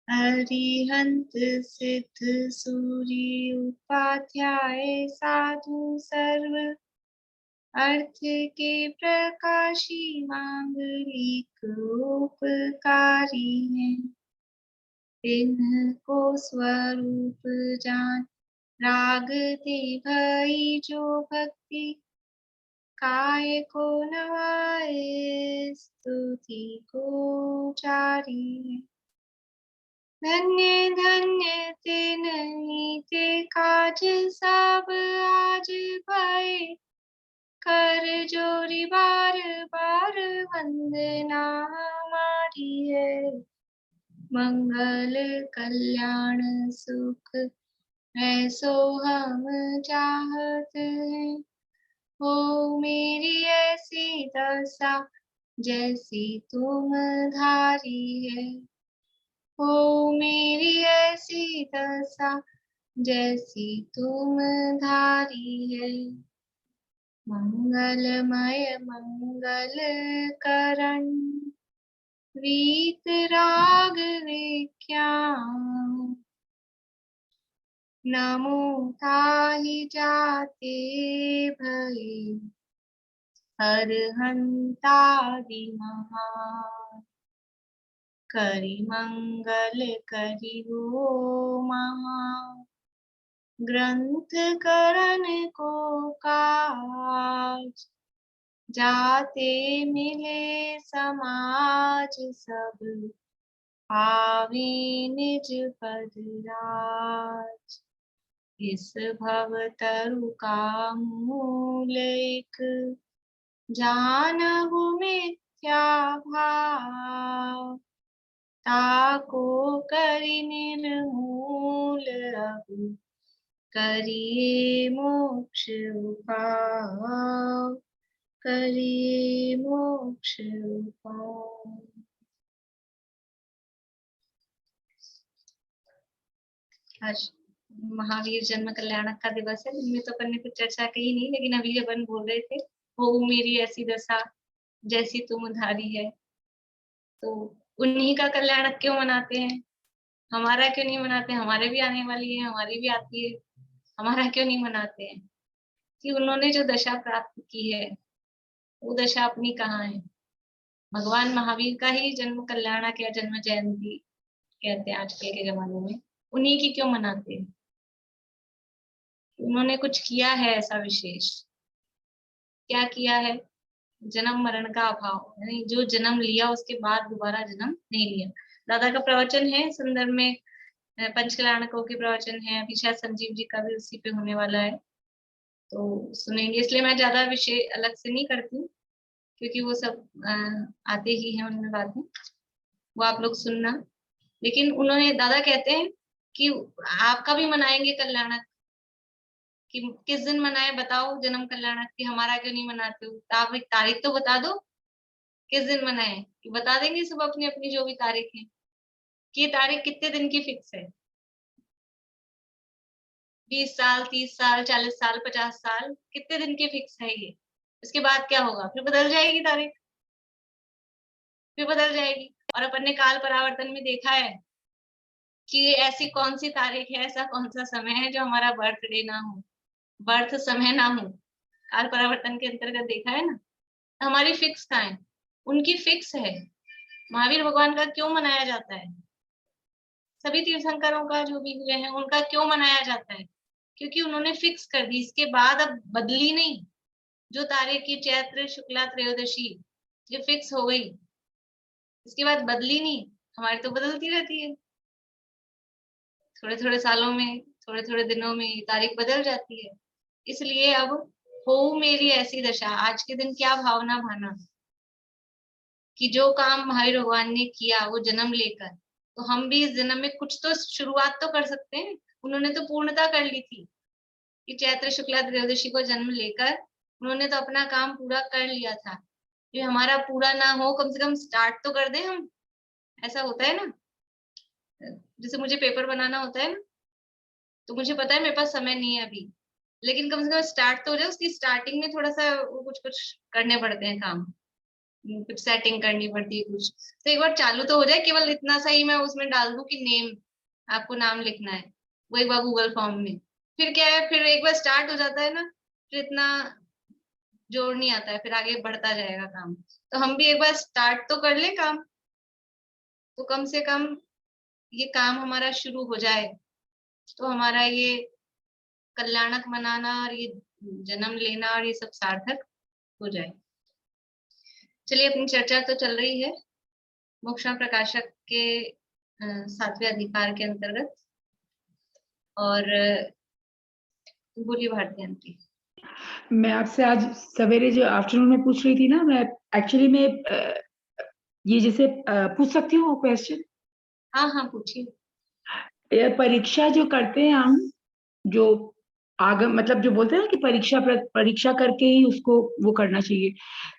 अरिहंत सिद्ध सूरी उपाध्याय साधु सर्व अर्थ के प्रकाशी मांगलिक उपकारी हैं। इनको स्वरूप जान राग दे भई जो भक्ति काय को नवाए स्तुति को जारी है। धन्य धन्य ते नहीं ते काज सब आज भय कर जोरी बार बार वंदना हमारी है। मंगल कल्याण सुख ऐसो हम चाहत हैं। हो मेरी ऐसी दशा जैसी तुम धारी है। हो मेरी ऐसी दशा जैसी तुम धारी है। मंगलमय मंगल करण वीत राग विख्यान नमो ताहि जाते भये अरहंतादि महान। करि मंगल करि हो महा ग्रंथ करण को काज जाते मिले समाज सब पावे निज पद राज। इस भव तरु का मूल एक जानहु मिथ्या भाव ताको करि निर्मूल अब करिए मोक्ष उपाय करिए मोक्ष उपाय। आज महावीर जन्म कल्याणक का दिवस है। इनमें तो अपन ने कुछ चर्चा की नहीं, लेकिन अभी अपन बोल रहे थे हो मेरी ऐसी दशा जैसी तुम उधारी है। तो उन्हीं का कल्याणक क्यों मनाते हैं, हमारा क्यों नहीं मनाते? हमारे भी आने वाली है, हमारी भी आती है, हमारा क्यों नहीं मनाते हैं? कि उन्होंने जो दशा प्राप्त की है वो दशा अपनी कहाँ है? भगवान महावीर का ही जन्म कल्याणक या जन्म जयंती कहते हैं आजकल के जमाने में। उन्हीं की क्यों मनाते हैं? उन्होंने कुछ किया है ऐसा विशेष? क्या किया है? जन्म मरण का अभाव, यानी जो जन्म लिया उसके बाद दोबारा जन्म नहीं लिया। दादा का प्रवचन है संदर्भ में, पंचकल्याणकों के प्रवचन है, अभी शायद संजीव जी का भी उसी पे होने वाला है, तो सुनेंगे। इसलिए मैं ज्यादा विषय अलग से नहीं करती क्योंकि वो सब आते ही हैं उनमें बातें, वो आप लोग सुनना। लेकिन उन्होंने दादा कहते हैं कि आपका भी मनाएंगे कल्याणक, कि किस दिन मनाए बताओ जन्म कल्याणक की, हमारा क्यों नहीं मनाते हो? तो आप एक तारीख तो बता दो किस दिन मनाए, कि बता देंगे सब अपनी अपनी जो भी तारीख है। कि ये तारीख कितने दिन की फिक्स है? 20 साल, 30 साल, 40 साल, 50 साल, कितने दिन की फिक्स है ये? इसके बाद क्या होगा? फिर बदल जाएगी तारीख, फिर बदल जाएगी। और अपन ने काल परावर्तन में देखा है कि ऐसी कौन सी तारीख है, ऐसा कौन सा समय है जो हमारा बर्थडे ना हो, बर्थ समय ना हो। काल परावर्तन के अंतर्गत देखा है ना। तो हमारी फिक्स कहाँ है? उनकी फिक्स है। महावीर भगवान का क्यों मनाया जाता है? सभी तीर्थंकरों का जो भी हुए हैं उनका क्यों मनाया जाता है? क्योंकि उन्होंने फिक्स कर दी, इसके बाद अब बदली नहीं। जो तारीख की चैत्र शुक्ला त्रयोदशी ये फिक्स हो गई, इसके बाद बदली नहीं। हमारी तो बदलती रहती है, थोड़े थोड़े सालों में, थोड़े थोड़े दिनों में तारीख बदल जाती है। इसलिए अब हो मेरी ऐसी दशा, आज के दिन क्या भावना भाना कि जो काम महावीर भगवान ने किया वो जन्म लेकर, तो हम भी इस जन्म में कुछ तो शुरुआत तो कर सकते हैं। उन्होंने तो पूर्णता कर ली थी कि चैत्र शुक्ला त्रयोदशी को जन्म लेकर उन्होंने तो अपना काम पूरा कर लिया था। जो हमारा पूरा ना हो, कम से कम स्टार्ट तो कर दें हम। ऐसा होता है ना, जैसे मुझे पेपर बनाना होता है ना, तो मुझे पता है मेरे पास समय नहीं है अभी, लेकिन कम से कम स्टार्ट तो हो जाए। उसकी स्टार्टिंग में थोड़ा सा वो कुछ कुछ करने पड़ते हैं काम, कुछ सेटिंग करनी पड़ती है कुछ। तो एक बार चालू तो हो जाए, केवल इतना सा ही मैं उसमें डाल दूं कि नेम, आपको नाम लिखना है, वो एक बार गूगल फॉर्म में, फिर क्या है, फिर एक बार स्टार्ट हो जाता है ना, फिर इतना जोर नहीं आता है, फिर आगे बढ़ता जाएगा काम। तो हम भी एक बार स्टार्ट तो कर ले काम, तो कम से कम ये काम हमारा शुरू हो जाए, तो हमारा ये कल्याणक मनाना और ये जन्म लेना और ये सब सार्थक हो जाए। चलिए, अपनी चर्चा तो चल रही है मोक्षा प्रकाशक के 7वें अधिकार के अंतर्गत, और बोलिए भारती आंटी। मैं आपसे आज सवेरे जो आफ्टरनून में पूछ रही थी ना, मैं एक्चुअली में ये जैसे पूछ सकती हूँ क्वेश्चन? हाँ हाँ, पूछिए। ये परीक्षा जो करते हैं हम, जो आगम मतलब जो बोलते हैं ना कि परीक्षा करके ही उसको वो करना चाहिए,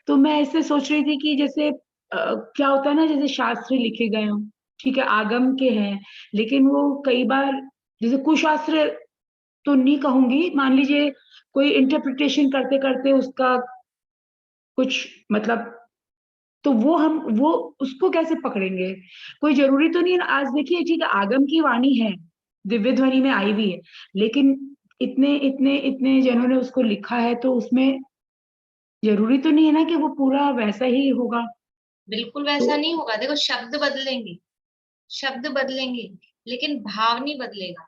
तो मैं ऐसे सोच रही थी कि जैसे क्या होता है ना, जैसे शास्त्र लिखे गए हों, ठीक है, आगम के हैं, लेकिन वो कई बार जैसे कुशास्त्र तो नहीं कहूंगी, मान लीजिए कोई इंटरप्रिटेशन करते करते उसका कुछ मतलब, तो वो उसको कैसे पकड़ेंगे? कोई जरूरी तो नहीं है ना, आज देखिए ठीक है, आगम की वाणी है, दिव्य ध्वनि में आई हुई है, लेकिन इतने इतने इतने जनों ने उसको लिखा है, तो उसमें जरूरी तो नहीं है ना कि वो पूरा वैसा ही होगा। बिल्कुल तो वैसा नहीं होगा, देखो शब्द बदलेंगे, शब्द बदलेंगे, लेकिन भाव नहीं बदलेगा।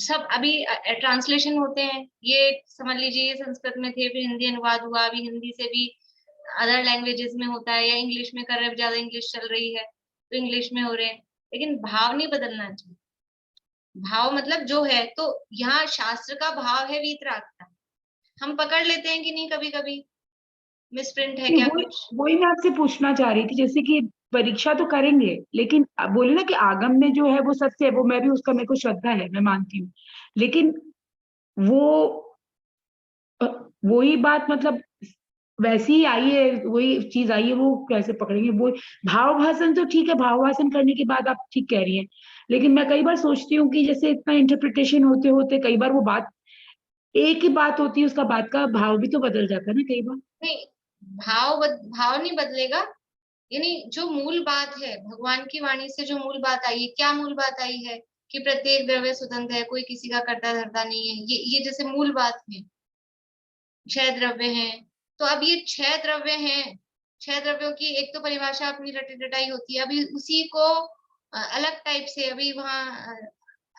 सब अभी ट्रांसलेशन होते हैं, ये समझ लीजिए ये संस्कृत में थे, फिर हिंदी अनुवाद हुआ, अभी हिंदी से भी अदर लैंग्वेजेस में होता है, या इंग्लिश में कर रहे हैं, ज्यादा इंग्लिश चल रही है तो इंग्लिश में हो रहे हैं, लेकिन भाव नहीं बदलना चाहिए। भाव मतलब जो है, तो यहाँ शास्त्र का भाव है वीतराग का, हम पकड़ लेते हैं कि नहीं, कभी कभी मिसप्रिंट है नहीं, क्या वही कुछ। वही मैं आपसे पूछना चाह रही थी, जैसे कि परीक्षा तो करेंगे, लेकिन अब बोले ना कि आगम में जो है वो सत्य है, वो मैं भी उसका, मेरे को श्रद्धा है, मैं मानती हूँ, लेकिन वो अ, वही बात मतलब वैसी ही आई है, वही चीज आई है, वो कैसे पकड़ेंगे? वो भाव भाषण तो ठीक है, भाव भाषण करने के बाद आप ठीक कह रही हैं, लेकिन मैं कई बार सोचती हूँ कि जैसे इतना इंटरप्रिटेशन होते होते कई बार वो बात एक ही बात होती है, उसका बात का भाव भी तो बदल जाता है ना कई बार। नहीं, भाव नहीं बदलेगा, यानी जो मूल बात है, भगवान की वाणी से जो मूल बात आई है, क्या मूल बात आई है, कि प्रत्येक द्रव्य स्वतंत्र है, कोई किसी का कर्ता धर्ता नहीं है, ये जैसे मूल बात है। 6 द्रव्य हैं, तो अब ये 6 द्रव्य हैं, 6 द्रव्यों की एक तो परिभाषा अपनी रटी रटाई होती है, अभी उसी को अलग टाइप से, अभी वहाँ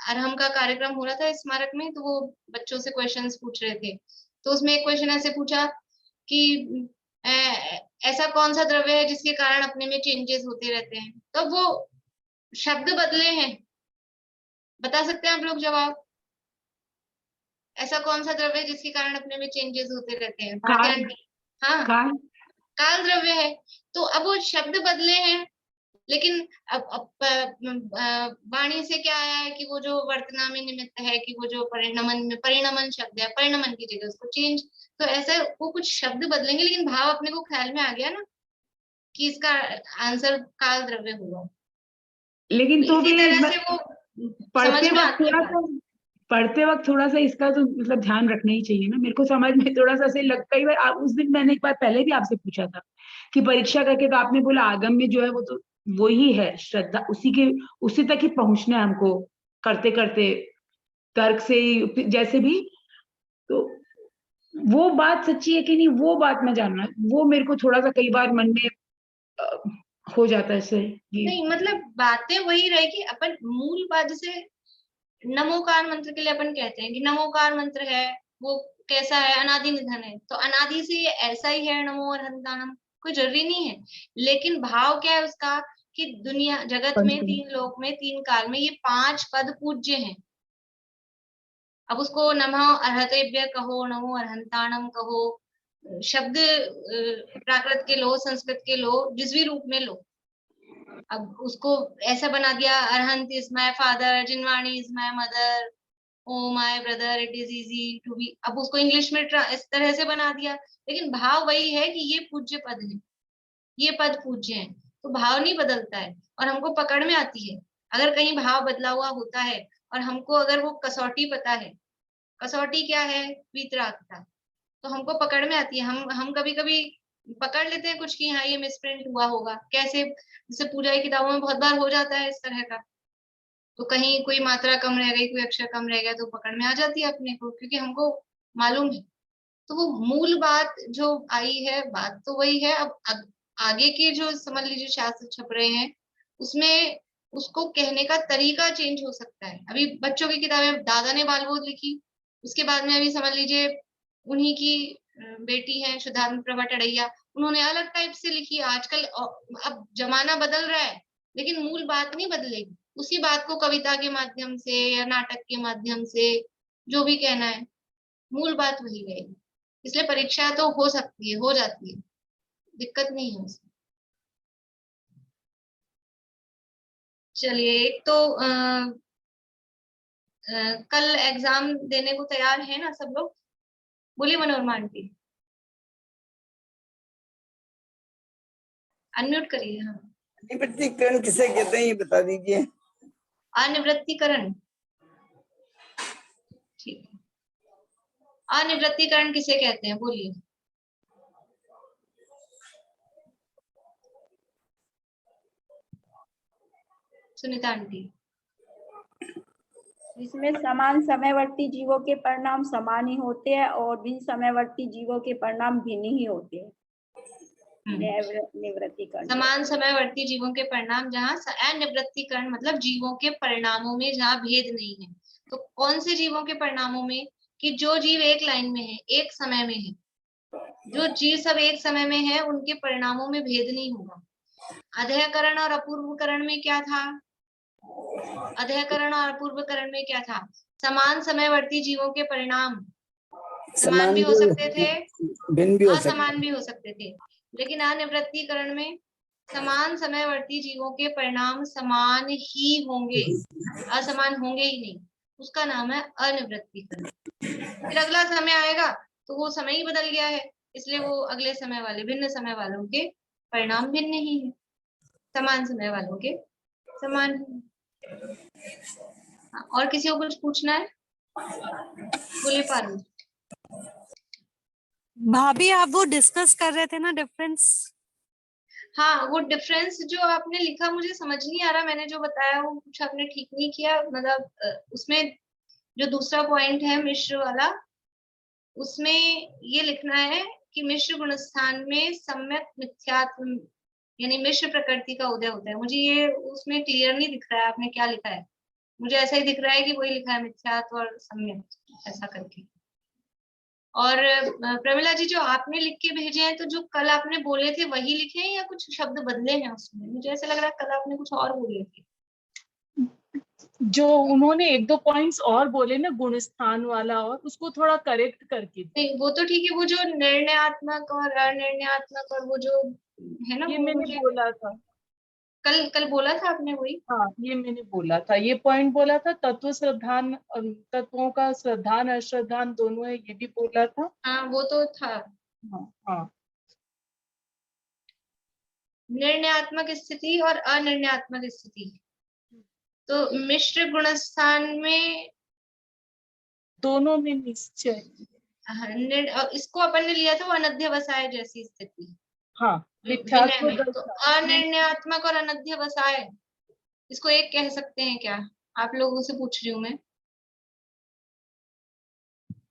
अरहम का कार्यक्रम हो रहा था स्मारक में, तो वो बच्चों से क्वेश्चंस पूछ रहे थे, तो उसमें एक क्वेश्चन ऐसे पूछा कि अ, ऐसा कौन सा द्रव्य है जिसके कारण अपने में चेंजेस होते रहते हैं, तो वो शब्द बदले हैं, बता सकते हैं आप लोग जवाब? ऐसा कौन सा द्रव्य है जिसके कारण अपने में चेंजेस होते रहते हैं, भारतीय काल आंटी? हाँ, काल काल द्रव्य है। तो अब वो शब्द बदले हैं, लेकिन वाणी से क्या आया है, कि वो जो वर्तनामी निमित्त है, कि वो जो परिणमन शब्द है, परिणमन की जगह उसको चेंज, तो ऐसे वो कुछ शब्द बदलेंगे, लेकिन भाव अपने को ख्याल में आ गया ना, कि इसका आंसर काल द्रव्य होगा। लेकिन तो तो इसी भी तरह से वो समझ पढ़ते में वक्त आती है थोड़ा बात। सा पढ़ते वक्त थोड़ा सा इसका तो मतलब ध्यान रखना ही चाहिए ना, मेरे को समझ में थोड़ा सा ऐसे लग, कई बार उस दिन मैंने एक बार पहले भी आपसे पूछा था कि परीक्षा करके, तो आपने बोला आगम में जो है वो तो वही है श्रद्धा, उसी तक ही पहुंचना है हमको, करते करते तर्क से ही जैसे भी, तो वो बात सच्ची है कि नहीं, वो बात मैं जानना, वो मेरे को थोड़ा सा कई बार मन में अ, हो जाता है ऐसे कि नहीं, मतलब बातें वही रहेगी, अपन मूल बात, जैसे नमोकार मंत्र के लिए अपन कहते हैं कि नमोकार मंत्र है, वो कैसा है, अनादि निधन है, तो अनादि से ये ऐसा ही है, नमो अरहंताणम, कोई जरूरी नहीं है, लेकिन भाव क्या है उसका, कि दुनिया जगत में, 3 लोक में, 3 काल में ये 5 पद पूज्य हैं। अब उसको नमो अर्हतेभ्य कहो, नमो अरहंताणम कहो, शब्द प्राकृत के लो, संस्कृत के लो, जिस भी रूप में लो, अब उसको ऐसा बना दिया, Arhant is my father, Jinvani is my mother, O my brother, it is easy to be, अब उसको इंग्लिश में इस तरह से बना दिया, लेकिन भाव वही है कि ये पूज्य पद है, ये पद पूज्य है, तो भाव नहीं बदलता है, और हमको पकड़ में आती है, अगर कहीं भाव बदला हुआ होता है, और हमको अगर वो कसौटी पता है, कसौटी क्या है, वीतराग का, तो हमको पकड़ में आती है, हम कभी कभी पकड़ लेते हैं कुछ कि हाँ ये मिसप्रिंट हुआ होगा, कैसे जैसे पूजा की किताबों में बहुत बार हो जाता है इस तरह का, तो कहीं कोई मात्रा कम रह गई, कोई अक्षर कम रह गया तो पकड़ में आ जाती है अपने को, क्योंकि हमको मालूम है। तो वो मूल बात जो आई है, बात तो वही है। अब आगे के जो समझ लीजिए शास्त्र छप रहे हैं, उसमें उसको कहने का तरीका चेंज हो सकता है। अभी बच्चों की किताबें दादा ने बाल बोध लिखी, उसके बाद में अभी समझ लीजिए उन्हीं की बेटी है शुद्धात्म प्रभा टड़ैया, उन्होंने अलग टाइप से लिखी। आजकल अब जमाना बदल रहा है, लेकिन मूल बात नहीं बदलेगी। उसी बात को कविता के माध्यम से या नाटक के माध्यम से जो भी कहना है, मूल बात वही रहेगी। इसलिए परीक्षा तो हो सकती है, हो जाती है, दिक्कत नहीं है उसमें। चलिए, एक तो कल एग्जाम देने को तैयार है ना सब लोग? बोलिए मनोरमा आंटी, अनम्यूट करिए। हाँ, निवृत्तिकरण किसे कहते हैं ये बता दीजिए। अनिवृत्तिकरण, ठीक है। अनिवृत्तिकरण किसे कहते हैं, बोलिए। सुनीता आंटी। जिसमें समान समयवर्ती जीवों के परिणाम समान ही होते हैं और भिन्न समयवर्ती जीवों के परिणाम भिन्न ही होते हैं। निवृत्तिकरण समान समयवर्ती जीवों के परिणाम जहाँ अनिवृत्तिकरण मतलब जीवों के परिणामों में जहाँ भेद नहीं है। तो कौन से जीवों के परिणामों में? कि जो जीव एक लाइन में है, एक समय में है, जो जीव सब एक समय में है, उनके परिणामों में भेद नहीं होगा। अधःकरण और अपूर्वकरण में क्या था? अधःकरण और अपूर्वकरण में क्या था? समान समयवर्ती जीवों के परिणाम समान भी हो सकते थे, भिन्न भी हो सकते, असमान भी हो सकते थे। लेकिन अनिवृत्तिकरण में समान समयवर्ती जीवों के परिणाम समान ही होंगे, असमान होंगे ही नहीं। उसका नाम है अनिवृत्तिकरण। फिर अगला समय आएगा तो वो समय ही बदल गया है, इसलिए वो अगले समय वाले भिन्न समय वालों के परिणाम भिन्न ही है, समान समय वालों के समान ही। और किसी को कुछ पूछना है? बोलिए पारुल। भाभी आप वो डिस्कस कर रहे थे ना डिफरेंस? हाँ, वो डिफरेंस जो आपने लिखा मुझे समझ नहीं आ रहा, मैंने जो बताया वो कुछ आपने ठीक नहीं किया। मतलब उसमें जो दूसरा पॉइंट है मिश्र वाला, उसमें ये लिखना है कि मिश्र गुणस्थान में सम्यक मिथ्यात्व यानी मिश्र प्रकृति का उदय होता है। मुझे ये उसमें क्लियर नहीं दिख रहा है आपने क्या लिखा है। मुझे ऐसा ही दिख रहा है कि वही लिखा है मिथ्यात्व और सम्यक ऐसा करके। और प्रमिला जी जो आपने लिख के भेजे हैं, तो जो कल आपने बोले थे वही लिखे हैं या कुछ शब्द बदले हैं उसमें? मुझे ऐसा लग रहा है कल आपने कुछ और बोले थे। जो उन्होंने एक दो पॉइंट्स और बोले ना गुणस्थान वाला, और उसको थोड़ा करेक्ट करके। नहीं वो तो ठीक है, वो जो निर्णयात्मक और अनिर्णयात्मक और वो जो है ना, ये वो मैंने मुझे बोला था। कल कल बोला था आपने वही। हाँ, ये मैंने बोला था, ये पॉइंट बोला था। तत्व श्रद्धान, तत्वों का श्रद्धान अश्रद्धान दोनों है, ये भी बोला था। हाँ वो तो था। हाँ हाँ, निर्णयात्मक स्थिति और अनिर्णयात्मक स्थिति, तो मिश्र गुणस्थान में दोनों में निश्चय। इसको अपन ने लिया था वो अनध्यवसाय जैसी स्थिति। हाँ, विनय में तो मिथ्यात्व अनिर्णयात्मक और अनध्यवसाय, इसको एक कह सकते हैं क्या? आप लोगों से पूछ रही हूँ मैं।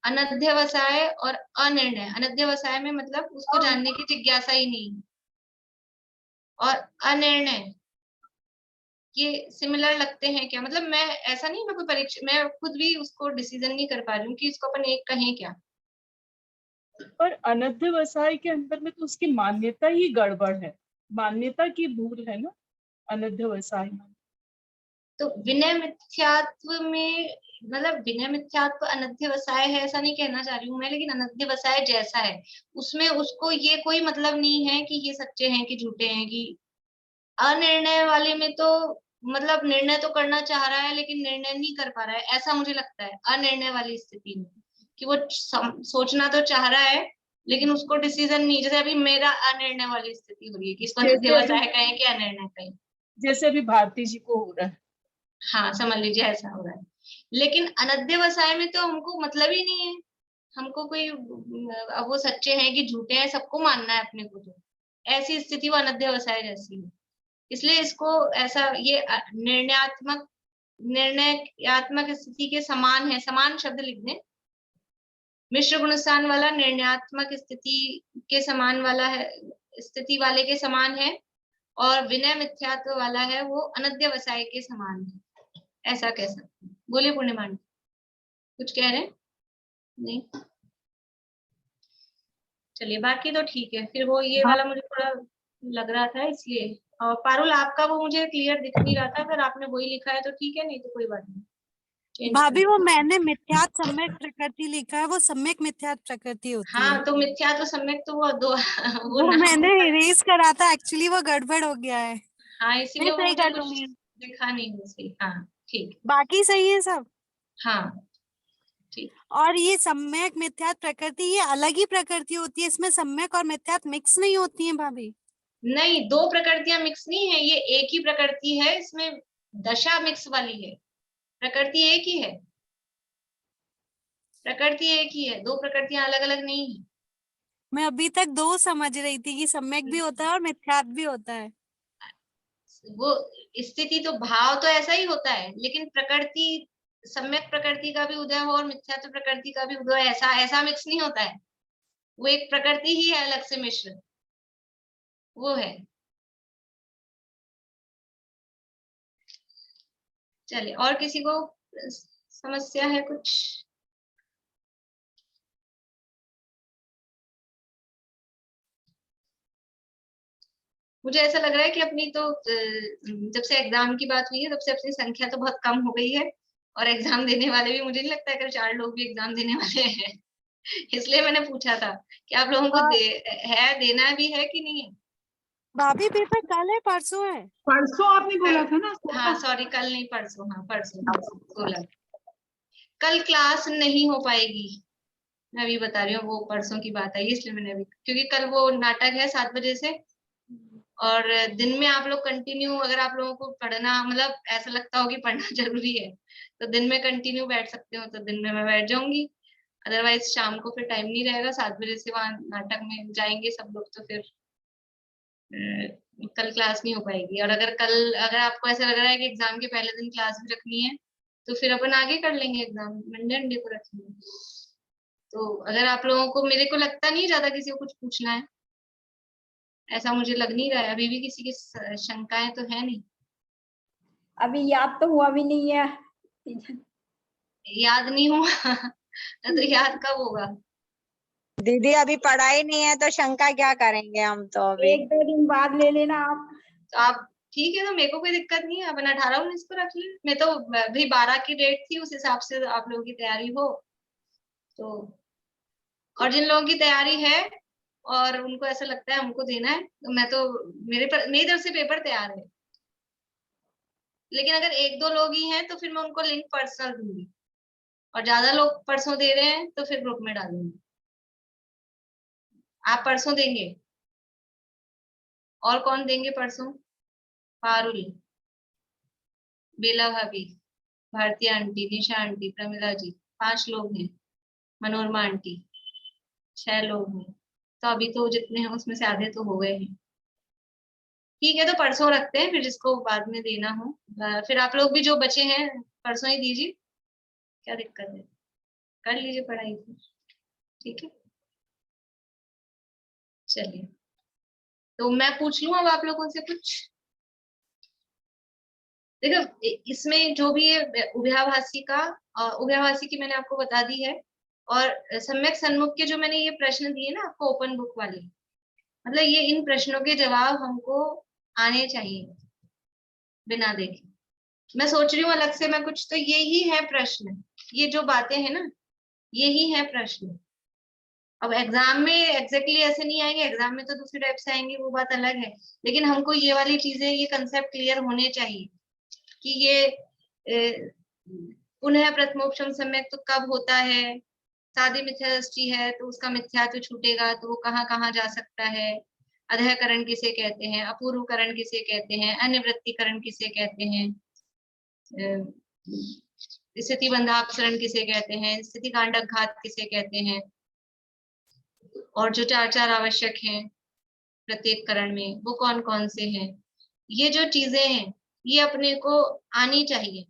अनध्यवसाय और अनिर्णय, अनध्यवसाय में मतलब उसको जानने की जिज्ञासा ही नहीं, और अनिर्णय ये सिमिलर लगते हैं क्या? मतलब मैं ऐसा नहीं, मैं कोई परीक्षा मैं खुद भी उसको डिसीजन नहीं कर पा रही हूँ कि इसको अपन एक कहें क्या। पर अनध्यवसाय के अंदर में तो उसकी मान्यता ही गड़बड़ है, मान्यता की भूल है ना अनध्यवसाय में। तो विनय मिथ्यात्व में मतलब विनय मिथ्यात्व अनध्यवसाय है ऐसा नहीं कहना चाह रही हूँ मैं, लेकिन अनध्यवसाय जैसा है उसमें उसको ये कोई मतलब नहीं है कि ये सच्चे हैं कि झूठे हैं। कि अनिर्णय वाले में तो मतलब निर्णय तो करना चाह रहा है लेकिन निर्णय नहीं कर पा रहा है, ऐसा मुझे लगता है अनिर्णय वाली स्थिति में। कि वो सोचना तो चाह रहा है लेकिन उसको डिसीजन नहीं, जैसे अभी मेरा अनिर्णय वाली स्थिति हो रही है कि इसको अनध्यवसाय कहें कि अनिर्णय कहें, जैसे अभी भारती जी को हो रहा है। हाँ समझ लीजिए ऐसा हो रहा है। लेकिन अनध्यवसाय में तो हमको मतलब ही नहीं है, हमको कोई अब वो सच्चे हैं कि झूठे हैं सबको मानना है अपने को, तो ऐसी स्थिति वो अनध्यवसाय जैसी है। इसलिए इसको ऐसा ये निर्णयात्मक स्थिति के समान है, समान शब्द लिख दें। मिश्र गुणस्थान वाला निर्णयात्मक स्थिति के समान वाला है, स्थिति वाले के समान है, और विनय मिथ्यात्व वाला है वो अनध्यवसाय के समान है, ऐसा कह सकते हैं। बोलिए पूर्णिमा, कुछ कह रहे हैं? नहीं, चलिए बाकी तो ठीक है। फिर वो ये वाला मुझे थोड़ा लग रहा था इसलिए। और पारुल आपका वो मुझे क्लियर दिख नहीं रहा था, अगर आपने वही लिखा है तो ठीक है, नहीं तो कोई बात नहीं, चेंज कर भाभी वो दो। मैंने मिथ्यात सम्यक प्रकृति लिखा है, वो सम्यक मिथ्यात प्रकृति होती है। हाँ तो मिथ्या तो सम्यक तो वो दो वो वो नाम मैंने होता है। इरेज करा था, एक्चुअली वो गड़बड़ हो गया है। हाँ मैं इसीलिए वो सही मुझे कर कुछ लूंगी, दिखा नहीं है सही। हाँ ठीक, बाकी सही है सब। हाँ ठीक। और ये सम्यक मिथ्यात प्रकृति, ये अलग ही प्रकृति होती है, इसमें सम्यक और मिथ्यात मिक्स नहीं होती है भाभी। नहीं, दो प्रकृतियां मिक्स नहीं है, ये एक ही प्रकृति है, इसमें दशा मिक्स वाली है, प्रकृति एक ही है, प्रकृति एक ही है, दो प्रकृतियां अलग अलग नहीं है। मैं अभी तक दो समझ रही थी कि सम्यक भी होता है और मिथ्यात भी होता है। वो स्थिति तो भाव तो ऐसा ही होता है, लेकिन प्रकृति, सम्यक प्रकृति का भी उदय हो और मिथ्यात्व प्रकृति का भी उदय, ऐसा ऐसा मिक्स नहीं होता है। वो एक प्रकृति ही है अलग से मिश्र, वो है। चलिए, और किसी को समस्या है कुछ? मुझे ऐसा लग रहा है कि अपनी तो जब से एग्जाम की बात हुई है तब से अपनी संख्या तो बहुत कम हो गई है, और एग्जाम देने वाले भी, मुझे नहीं लगता है कि 4 लोग भी एग्जाम देने वाले हैं। इसलिए मैंने पूछा था कि आप लोगों को देना भी है कि नहीं है। भाभी पेपर कल है परसों है? परसों आपने बोला था ना? हाँ सॉरी, कल नहीं परसों, हाँ परसों 16। कल क्लास नहीं हो पाएगी, मैं अभी बता रही हूँ, वो परसों की बात आई इसलिए मैंने अभी, क्योंकि कल वो नाटक है 7 बजे से, और दिन में आप लोग कंटिन्यू, अगर आप लोगों को पढ़ना, मतलब ऐसा लगता हो कि पढ़ना जरूरी है, तो दिन में कंटिन्यू बैठ सकते हो, तो दिन में मैं बैठ जाऊंगी। अदरवाइज शाम को फिर टाइम नहीं रहेगा, 7 बजे से वहां नाटक में जाएंगे सब लोग, तो फिर कल क्लास नहीं हो पाएगी। और अगर आपको ऐसा लग रहा है कि एग्जाम के पहले दिन क्लास भी रखनी है, तो फिर अपन आगे कर लेंगे, एग्जाम मंडे को रखेंगे। तो अगर आप लोगों को, मेरे को लगता नहीं ज्यादा किसी को कुछ पूछना है, ऐसा मुझे लग नहीं रहा है, अभी भी किसी की शंकाएं तो है नहीं। अभी याद तो हुआ भी नहीं है। याद नहीं हुआ तो याद कब होगा? दीदी अभी पढ़ाई नहीं है तो शंका क्या करेंगे हम, तो अभी 1-2 दिन बाद ले लेना आप। तो आप ठीक है, तो मेरे को कोई दिक्कत नहीं है, अपन 18-19 को रख ले। मैं तो अभी 12 की डेट थी, उस हिसाब से आप लोगों की तैयारी हो तो। और जिन लोगों की तैयारी है और उनको ऐसा लगता है हमको देना है, तो मैं तो, मेरी तरफ से पेपर तैयार है। लेकिन अगर 1-2 लोग ही हैं तो फिर मैं उनको लिंक पर्सनल दूंगी, और ज्यादा लोग परसों दे रहे हैं तो फिर ग्रुप में डालूंगी। आप परसों देंगे? और कौन देंगे परसों? पारुल, बेला भाभी, भारती आंटी, निशा आंटी, प्रमिला जी, 5 लोग हैं। मनोरमा आंटी, 6 लोग हैं। तो अभी तो जितने हैं उसमें से आधे तो हो गए हैं। ठीक है, तो परसों रखते हैं, फिर जिसको बाद में देना हो, फिर आप लोग भी जो बचे हैं परसों ही दीजिए, क्या दिक्कत है, कर लीजिए पढ़ाई फिर। ठीक है, चलिए, तो मैं पूछ लूं अब आप लोगों से कुछ? देखो, इसमें जो भी है उभयाभासी का, उभयाभासी की मैंने आपको बता दी है, और सम्यक सन्मुख के जो मैंने ये प्रश्न दिए ना आपको ओपन बुक वाले, मतलब ये इन प्रश्नों के जवाब हमको आने चाहिए बिना देखे। मैं सोच रही हूँ अलग से मैं कुछ, तो यही है प्रश्न, ये जो बातें हैं ना यही है प्रश्न। अब एग्जाम में एग्जैक्टली ऐसे नहीं आएंगे, एग्जाम में तो दूसरी टाइप से आएंगे, वो बात अलग है, लेकिन हमको ये वाली चीजें, ये कंसेप्ट क्लियर होने चाहिए कि ये पुनः प्रथमोपशम सम्यक तो कब होता है, सादी मिथ्यादृष्टि है तो उसका मिथ्यात्व छूटेगा, तो वो कहाँ कहाँ जा सकता है, अधःकरण किसे कहते हैं, अपूर्वकरण किसे कहते हैं, अन्यवृत्तिकरण किसे कहते हैं, स्थिति बंधापसरण किसे कहते हैं, स्थिति कांडक घात किसे कहते हैं, और जो चार चार आवश्यक हैं प्रत्येक करण में वो कौन कौन से हैं। ये जो चीजें हैं ये अपने को आनी चाहिए,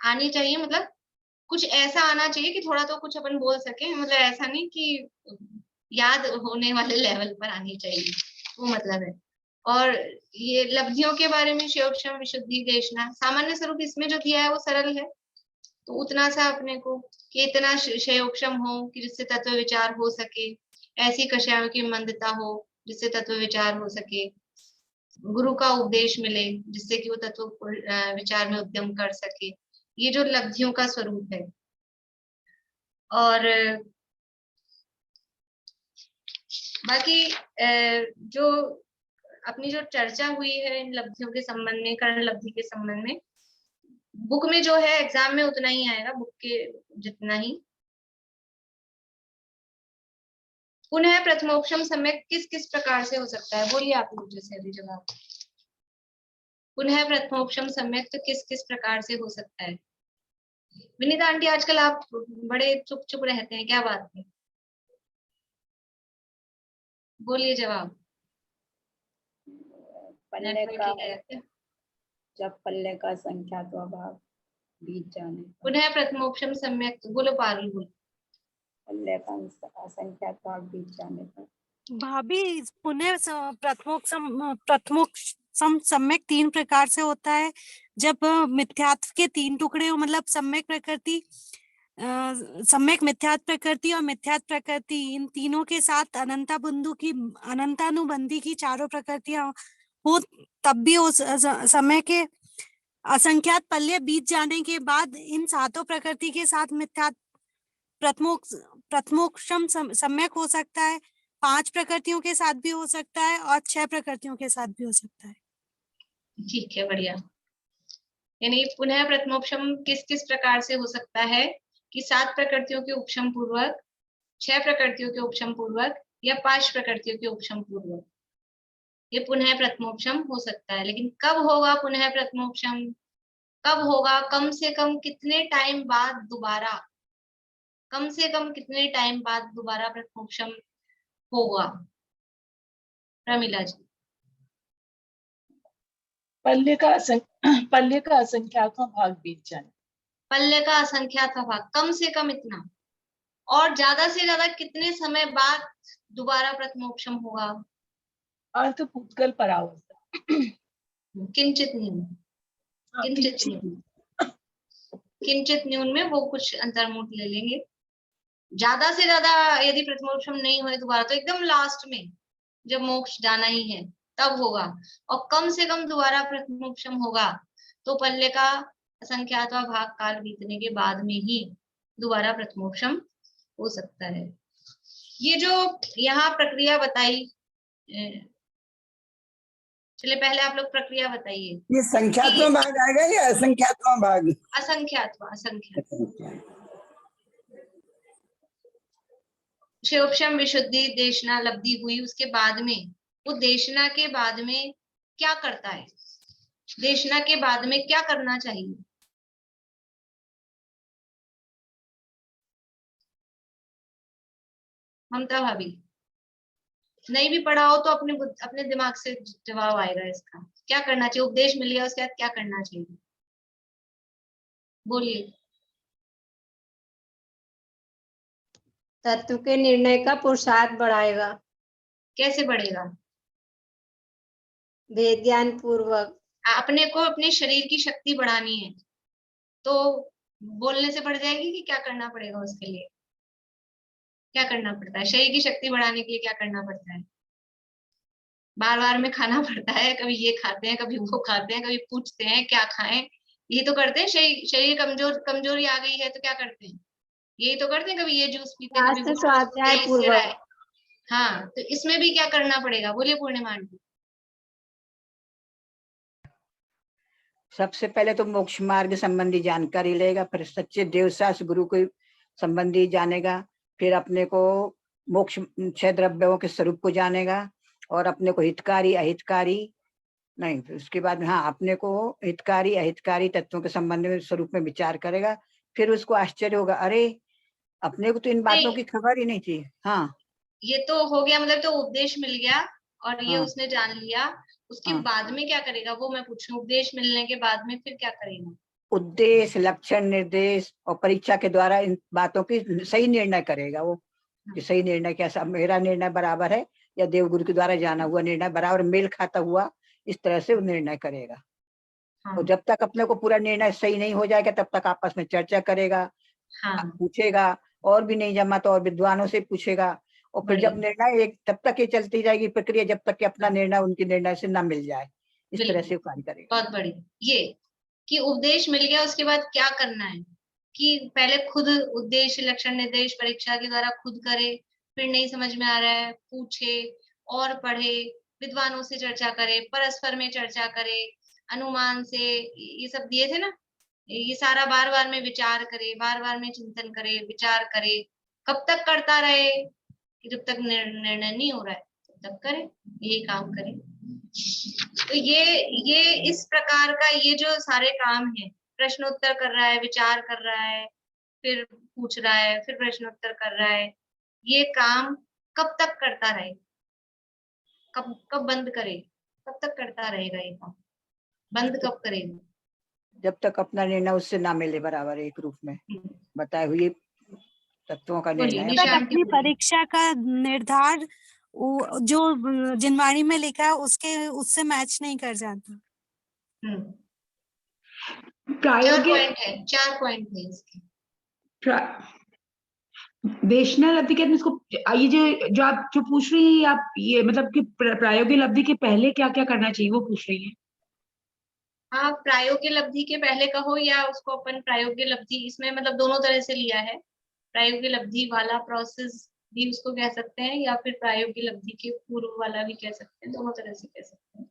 आनी चाहिए मतलब कुछ ऐसा आना चाहिए कि थोड़ा तो कुछ अपन बोल सके, मतलब ऐसा नहीं कि याद होने वाले लेवल पर आनी चाहिए, वो मतलब है। और ये लब्धियों के बारे में शिवक्षम विशुद्धि देशना, सामान्य स्वरूप इसमें जो दिया है वो सरल है, तो उतना सा अपने को कि इतना शयोक्षम हो कि जिससे तत्व विचार हो सके, ऐसी कषायों की मंदता हो जिससे तत्व विचार हो सके, गुरु का उपदेश मिले जिससे कि वो तत्व विचार में उद्यम कर सके। ये जो लब्धियों का स्वरूप है। और बाकी जो अपनी जो चर्चा हुई है इन लब्धियों के संबंध में, कर्ण लब्धि के संबंध में, बुक में जो है एग्जाम में उतना ही आएगा, बुक के जितना ही। पुनः प्रथमोपशम सम्यक किस किस प्रकार से हो सकता है, बोलिए आप मुझे से अभी जवाब। पुनः प्रथमोपशम सम्यक तो किस किस प्रकार से हो सकता है। विनीता आंटी आजकल आप बड़े चुप चुप रहते हैं, क्या बात है, बोलिए जवाब। पल्ले का, जब पल्ले का संख्या तो अभाव बीत जाने पर। पुनः प्रथमोपशम सम्यक, बोलो पारुल बोलो। पल्ले का संख्या तो अभाव बीत जाने पर। भाभी पुनः प्रथमोपशम सम्यक 3 प्रकार से होता है। जब मिथ्यात्व के 3 टुकड़े हो, मतलब सम्यक प्रकृति, सम्यक मिथ्यात्व प्रकृति और मिथ्यात्व प्रकृति, इन तीनों के साथ अनंतानुबंधी की चारों प्रकृतियां हो, तब भी उस समय के असंख्यात पल्ले बीत जाने के बाद इन सातों प्रकृति के साथ मिथ्यात्व प्रथमोपशम सम्यक हो सकता है। 5 प्रकृतियों के साथ भी हो सकता है और 6 प्रकृतियों के साथ भी हो सकता है। ठीक है, बढ़िया। यानी पुनः प्रथमोपशम किस किस प्रकार से हो सकता है कि 7 प्रकृतियों के उपशम पूर्वक, 6 प्रकृतियों के उपशम पूर्वक या 5 प्रकृतियों के उपशम पूर्वक, ये पुनः प्रथमोपशम हो सकता है। लेकिन कब होगा पुनः प्रथमोपशम, कब होगा, कम से कम कितने टाइम बाद दोबारा, कम से कम कितने टाइम बाद दोबारा प्रथमोपशम होगा, प्रमिला जी। पल्ले का असंख्यातों भाग बीत जाने। पल्ले का असंख्यात भाग, कम से कम इतना, और ज्यादा से ज्यादा कितने समय बाद दोबारा प्रथमोपशम होगा। अर्थ पुद्गल परावर्तन। किंचित न्यून, किंचित न्यून, किंचित न्यून में वो कुछ अंतर्मुख ले लेंगे। ज्यादा से ज्यादा यदि प्रथमोपशम नहीं हुए दोबारा तो एकदम लास्ट में जब मोक्ष जाना ही है तब होगा, और कम से कम दोबारा प्रथमोपशम होगा तो पल्ले का असंख्यातवा भाग काल बीतने के बाद में ही दोबारा प्रथमोपशम हो सकता है। ये जो यहाँ प्रक्रिया बताई, चलिए पहले आप लोग प्रक्रिया बताइए। ये संख्यात्मक भाग आएगा या असंख्यात्मक भाग? असंख्यात्वा, असंख्यात। शिवक्षम विशुद्धि देशना लब्धि हुई, उसके बाद में वो देशना के बाद में क्या करता है, देशना के बाद में क्या करना चाहिए। ममता भाभी, नहीं भी पढ़ा हो तो अपने दिमाग से जवाब आएगा इसका, क्या करना चाहिए, उपदेश मिल गया उसके बाद क्या करना चाहिए, बोलिए। तत्व के निर्णय का पुरुषार्थ बढ़ाएगा। कैसे बढ़ेगा? वेद ज्ञान पूर्वक। अपने को अपने शरीर की शक्ति बढ़ानी है तो बोलने से बढ़ जाएगी कि क्या करना पड़ेगा उसके लिए, क्या करना पड़ता है शरीर की शक्ति बढ़ाने के लिए, क्या करना पड़ता है, बार बार में खाना पड़ता है, कभी ये खाते हैं कभी वो खाते हैं, कभी पूछते हैं क्या खाएं, यही तो करते हैं। शरीर कमजोरी आ गई है तो क्या करते हैं, यही तो करते हैं, कभी ये जूस पीते हैं कभी वो जूस पीते हैं, इससे रहा है। हाँ, तो इसमें भी क्या करना पड़ेगा, बोलिए पूर्णिमा आंटी। सबसे पहले तो मोक्ष मार्ग संबंधी जानकारी लेगा, फिर सच्चे देवशास्त्र गुरु को संबंधी जानेगा, फिर अपने को मोक्ष 6 द्रव्यों के स्वरूप को जानेगा, और अपने को हितकारी अहितकारी नहीं, फिर उसके बाद हाँ अपने को हितकारी अहितकारी तत्वों के संबंध में स्वरूप में विचार करेगा, फिर उसको आश्चर्य होगा, अरे अपने को तो इन बातों नहीं। की खबर ही नहीं थी। हाँ ये तो हो गया, मतलब तो उपदेश मिल गया और ये हाँ उसने जान लिया, उसके हाँ। बाद में क्या करेगा वो मैं पूछ रही हूँ, उपदेश मिलने के बाद में फिर क्या करेगा? उद्देश्य, लक्षण, निर्देश और परीक्षा के द्वारा इन बातों की सही निर्णय करेगा वो, कि सही निर्णय कैसा, मेरा निर्णय बराबर है या देवगुरु के द्वारा जाना हुआ निर्णय बराबर मेल खाता हुआ, इस तरह से वो निर्णय करेगा। हाँ और जब तक अपने को पूरा निर्णय सही नहीं हो जाएगा तब तक आपस में चर्चा करेगा, हाँ पूछेगा, और भी नहीं जमा तो और विद्वानों से पूछेगा, और फिर जब बढ़िया, निर्णय एक, तब तक ये चलती जाएगी प्रक्रिया जब तक कि अपना निर्णय उनके निर्णय से ना मिल जाए, इस तरह से बिल्कुल, वो कार्य करेगा। बहुत बढ़िया। ये कि उपदेश मिल गया, उसके बाद क्या करना है कि पहले खुद उद्देश्य, लक्षण, निर्देश परीक्षा के द्वारा खुद करे, फिर नहीं समझ में आ रहा है पूछे और पढ़े, विद्वानों से चर्चा करे, परस्पर में चर्चा करे, अनुमान से, ये सब दिए थे ना, ये सारा बार बार में विचार करे, बार बार में चिंतन करे, विचार करे। कब तक करता रहे? कि जब तक निर्णय नहीं हो रहा है तब तक करे, यही काम करे। तो ये इस प्रकार का, ये जो सारे काम है, प्रश्नोत्तर कर रहा है, विचार कर रहा है, फिर पूछ रहा है, फिर प्रश्नोत्तर कर रहा है, ये काम कब तक करता रहे? कब कब बंद करे? कब तक करता रहेगा ये काम? बंद कब करेगा? जब तक अपना निर्णय उससे ना मिले बराबर एक रूप में बताए हुए तत्वों का बोलिए निर्णय तक निशान अपनी परीक्षा का निर्धार जो जिनवाणी में लिखा है उसके उससे मैच नहीं कर जाता। चार प्रायोगिक पॉइंट है, 4 पॉइंट है इसके। देशनल लब्धि के इसको, ये जो आप जो पूछ रही हैं आप, ये मतलब कि प्रायोगिक लब्धि के पहले क्या क्या करना चाहिए वो पूछ रही हैं? हाँ, प्रायोगिक लब्धि के पहले कहो या उसको अपन प्रायोगिक लब्धि, इसमें मतलब दोनों तरह से लिया है। प्रायोगिक लब्धि वाला प्रोसेस भी उसको कह सकते हैं, या फिर प्रायोगिक लब्धि के पूर्व वाला भी कह सकते हैं, दोनों तरह से कह सकते हैं।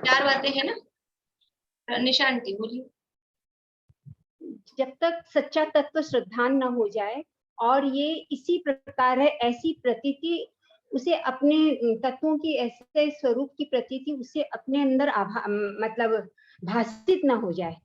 4 बातें हैं ना, निशान की बोलिए। जब तक सच्चा तत्व श्रद्धान न हो जाए और ये इसी प्रकार है, ऐसी प्रतीति उसे अपने तत्वों की, ऐसे स्वरूप की प्रतीति उसे अपने अंदर मतलब भाषित न हो जाए,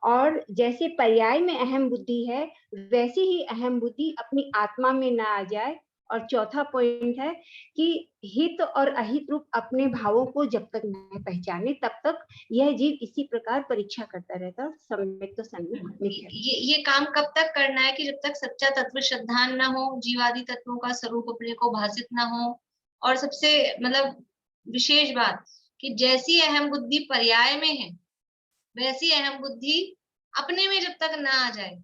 और जैसे पर्याय में अहम बुद्धि है वैसे ही अहम बुद्धि अपनी आत्मा में ना आ जाए। और चौथा पॉइंट है कि हित और अहित रूप अपने भावों को जब तक न पहचाने तब तक यह जीव इसी प्रकार परीक्षा करता रहता है, सम्यक तो सम्यक मिथ्या। ये काम कब तक करना है? कि जब तक सच्चा तत्व श्रद्धान ना हो, जीवादि तत्वों का स्वरूप अपने को भाषित ना हो, और सबसे मतलब विशेष बात कि जैसी अहम बुद्धि पर्याय में है वैसी अहम बुद्धि अपने में जब तक ना आ जाए,